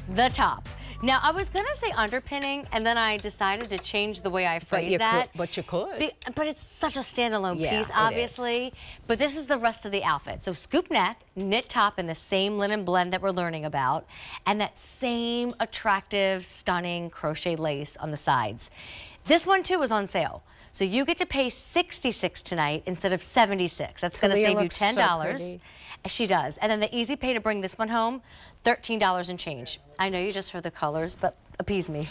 the top. Now, I was gonna say underpinning, and then I decided to change the way I phrase that. But you could. But it's such a standalone Yeah, piece, it obviously. But this is the rest of the outfit. So scoop neck, knit top in the same linen blend that we're learning about, and that same attractive, stunning crochet lace on the sides. This one, too, is on sale. So you get to pay $66 tonight instead of $76. That's going to save you $10. So she does. And then the easy pay to bring this one home, $13 and change. I know you just heard the colors, but appease me.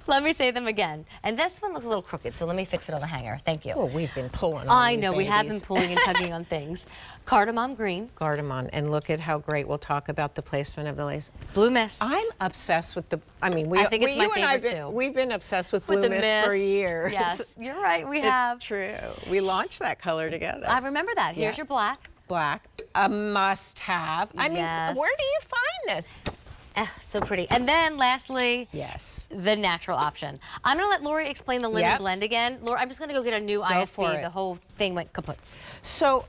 Let me say them again. And this one looks a little crooked, so let me fix it on the hanger. Thank you. Well, we've been pulling on I these know, we have been babies. pulling and tugging on things. Cardamom green. Cardamom, and look at how great. We'll talk about the placement of the lace. Blue mist. I'm obsessed with the, I mean, I think it's my favorite too. We've been obsessed with blue mist for years. Yes, you're right, we have. It's true. We launched that color together. I remember that. Here's your black. Black, a must-have. I mean, Yes. where do you find this? So pretty. And then lastly, Yes. the natural option. I'm gonna let Lori explain the linen Yep. blend again. Lori, I'm just gonna go get a new for IFB. it. The whole thing went kaputs. So,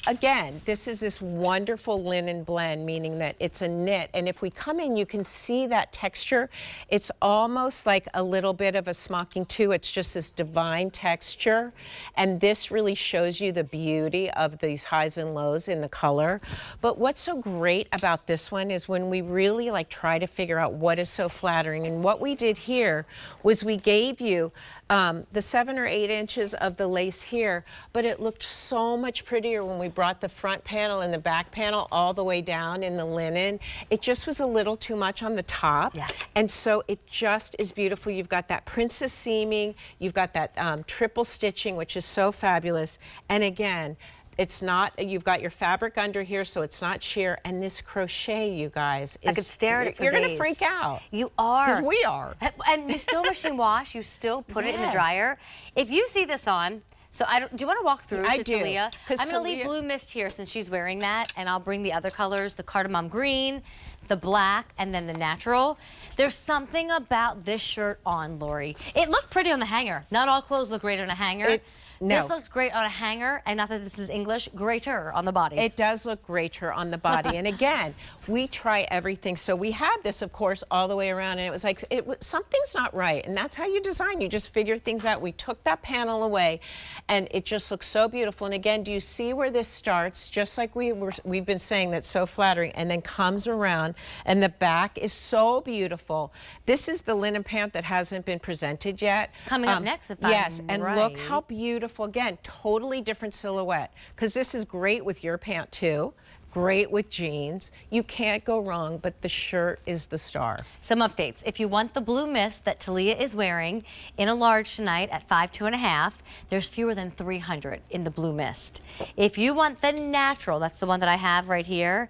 again, this is this wonderful linen blend, meaning that it's a knit. And if we come in, you can see that texture. It's almost like a little bit of a smocking too. It's just this divine texture. And this really shows you the beauty of these highs and lows in the color. But what's so great about this one is when we really like try to figure out what is so flattering. And what we did here was we gave you the 7 or 8 inches of the lace here, but it looked so much prettier when we brought the front panel and the back panel all the way down in the linen. It just was a little too much on the top. Yeah. And so it just is beautiful. You've got that princess seaming, you've got that triple stitching, which is so fabulous. And again, it's not, you've got your fabric under here, so it's not sheer. And this crochet, you guys, is, I could stare at it for you're days. gonna freak out. You are. Because we are. And you still machine wash, you still put it in the Yes. dryer. If you see this on, so do you want to walk through I to do, Talia? 'cause I'm going to leave Talia- blue mist here since she's wearing that, and I'll bring the other colors, the cardamom green, the black, and then the natural. There's something about this shirt on, Lori. It looked pretty on the hanger. Not all clothes look great on a hanger. No. This looked great on a hanger, and not that this is English, greater on the body. It does look greater on the body. And again, we try everything. So we had this, of course, all the way around, and it was like, something's not right. And that's how you design. You just figure things out. We took that panel away, and it just looks so beautiful. And again, do you see where this starts? Just like we've been saying, that's so flattering, and then comes around, and the back is so beautiful. This is the linen pant that hasn't been presented yet. Coming up next, if yes, I'm and right. look how beautiful. Again, totally different silhouette, because this is great with your pant too, great with jeans. You can't go wrong, but the shirt is the star. Some updates. If you want the blue mist that Talia is wearing in a large tonight at 5'2½", there's fewer than 300 in the blue mist. If you want the natural, that's the one that I have right here,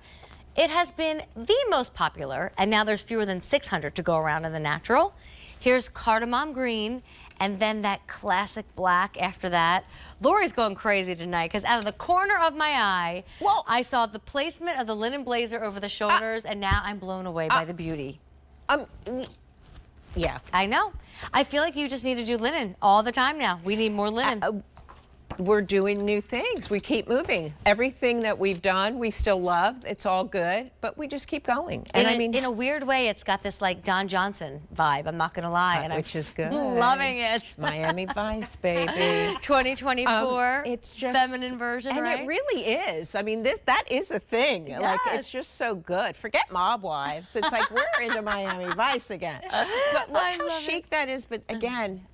it has been the most popular, and now there's fewer than 600 to go around in the natural. Here's cardamom green, and then that classic black after that. Lori's going crazy tonight because out of the corner of my eye, I saw the placement of the linen blazer over the shoulders, and now I'm blown away by the beauty. Yeah. I know. I feel like you just need to do linen all the time now. We need more linen. We're doing new things. We keep moving. Everything that we've done, we still love. It's all good, but we just keep going. And I mean, in a weird way, it's got this like Don Johnson vibe. I'm not gonna lie, and which is good. Loving it. Miami Vice, baby. 2024. It's just feminine version, and right? it really is. I mean, that is a thing. Yes. Like, it's just so good. Forget Mob Wives. It's like we're into Miami Vice again. But look how chic that is. But again,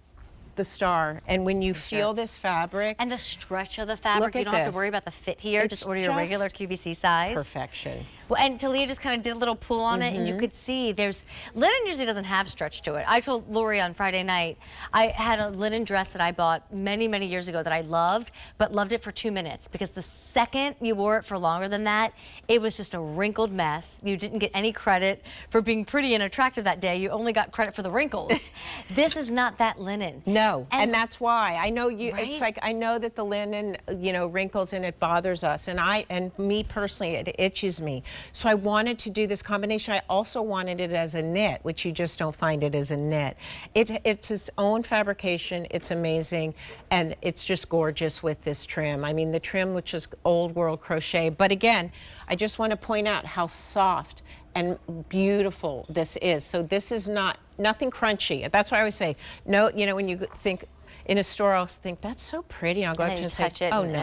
the star, and when you feel this fabric and the stretch of the fabric, you don't have to worry about the fit here. Just order your regular QVC size. Perfection. Well, and Talia just kind of did a little pull on it, and you could see there's linen usually doesn't have stretch to it. I told Lori on Friday night I had a linen dress that I bought many years ago that I loved, but loved it for 2 minutes because the second you wore it for longer than that, it was just a wrinkled mess. You didn't get any credit for being pretty and attractive that day. You only got credit for the wrinkles. This is not that linen. No, and that's why I know you. Right? It's like I know that the linen, wrinkles and it bothers us, and me personally, it itches me. So I wanted to do this combination. I also wanted it as a knit, which you just don't find it as a knit. It's its own fabrication. It's amazing, and it's just gorgeous with this trim. I mean, the trim, which is old world crochet, but again, I just want to point out how soft and beautiful this is. So this is nothing crunchy. That's why I always say, no, you know, when you think in a store, I'll think, that's so pretty. I'll go up to it and say, touch it oh, and, no.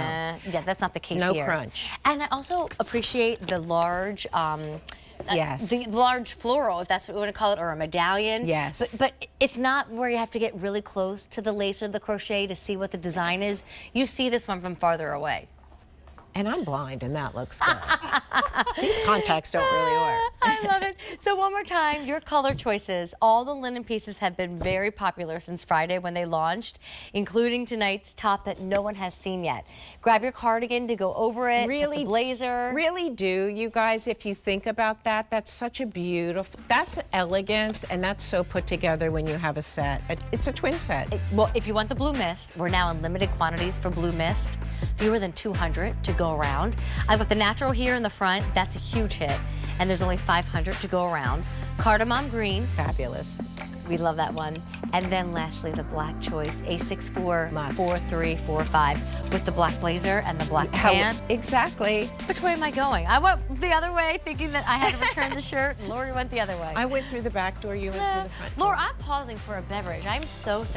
yeah, that's not the case No here. crunch. And I also appreciate the large, Yes. the large floral, if that's what we want to call it, or a medallion. Yes. But it's not where you have to get really close to the lace or the crochet to see what the design is. You see this one from farther away. And I'm blind, and that looks good. These contacts don't really work. I love it. So one more time, your color choices. All the linen pieces have been very popular since Friday when they launched, including tonight's top that no one has seen yet. Grab your cardigan to go over it, Really, put the blazer. Really do, you guys, if you think about that, that's such a beautiful, that's elegance, and that's so put together when you have a set. It's a twin set. Well, if you want the blue mist, we're now in limited quantities for blue mist. Fewer than 200 to go around. I've got the natural here in the front. That's a huge hit. And there's only 500 to go around. Cardamom green. Fabulous. We love that one. And then lastly, the black choice, Must. A644345 with the black blazer and the black pant. Exactly. Which way am I going? I went the other way thinking that I had to return the shirt. And Lori went the other way. I went through the back door, you went through the front door. Laura, I'm pausing for a beverage. I'm so thirsty.